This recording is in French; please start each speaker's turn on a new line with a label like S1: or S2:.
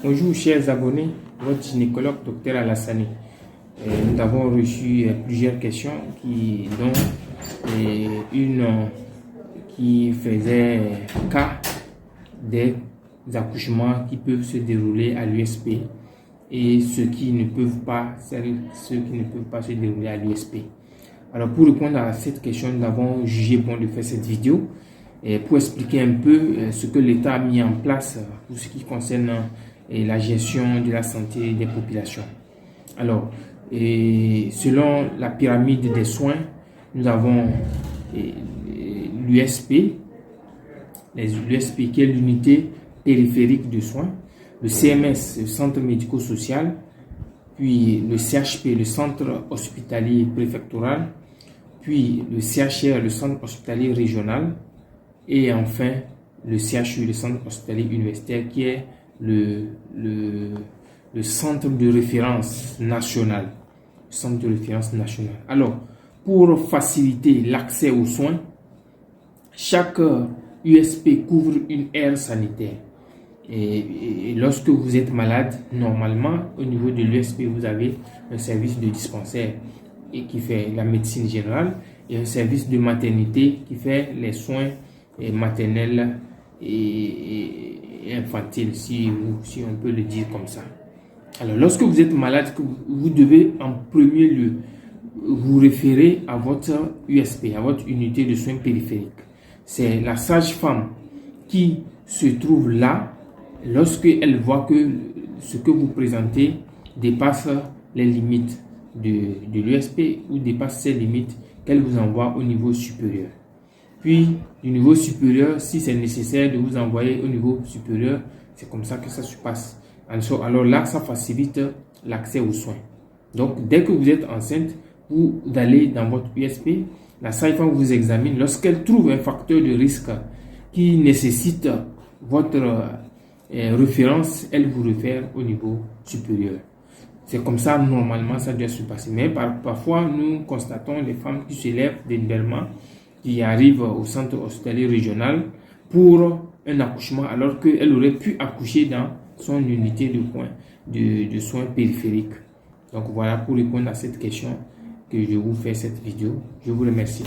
S1: Bonjour chers abonnés, votre gynécologue Dr Alassane. Nous avons reçu plusieurs questions dont une qui faisait cas des accouchements qui peuvent se dérouler à l'USP et ceux qui ne peuvent pas se dérouler à l'USP. Alors pour répondre à cette question, nous avons jugé bon de faire cette vidéo pour expliquer un peu ce que l'État a mis en place pour ce qui concerne la gestion de la santé des populations. Alors, selon la pyramide des soins, nous avons l'USP, l'USP qui est l'unité périphérique de soins, le CMS, le centre médico-social, puis le CHP, le centre hospitalier préfectoral, puis le CHR, le centre hospitalier régional, et enfin le CHU, le centre hospitalier universitaire, qui est le centre de référence national. Centre de référence national. Alors, pour faciliter l'accès aux soins, chaque USP couvre une aire sanitaire. Et lorsque vous êtes malade, normalement, au niveau de l'USP, vous avez un service de dispensaire qui fait la médecine générale et un service de maternité qui fait les soins maternels et infantiles, si on peut le dire comme ça. Alors, lorsque vous êtes malade, vous devez en premier lieu vous référer à votre USP, à votre unité de soins périphériques. C'est la sage-femme qui se trouve là lorsqu'elle voit que ce que vous présentez dépasse les limites de l'USP ou dépasse ses limites, qu'elle vous envoie au niveau supérieur. Puis, du niveau supérieur, si c'est nécessaire de vous envoyer au niveau supérieur, c'est comme ça que ça se passe. Alors là, ça facilite l'accès aux soins. Donc, dès que vous êtes enceinte, vous allez dans votre USP, la sage-femme vous examine. Lorsqu'elle trouve un facteur de risque qui nécessite votre référence, elle vous réfère au niveau supérieur. C'est comme ça, normalement, ça doit se passer. Mais parfois, nous constatons les femmes qui se lèvent délibérément, qui arrivent au centre hospitalier régional pour un accouchement, alors qu'elle aurait pu accoucher dans son unité de soins périphériques. Donc voilà pour répondre à cette question que je vous fais cette vidéo. Je vous remercie.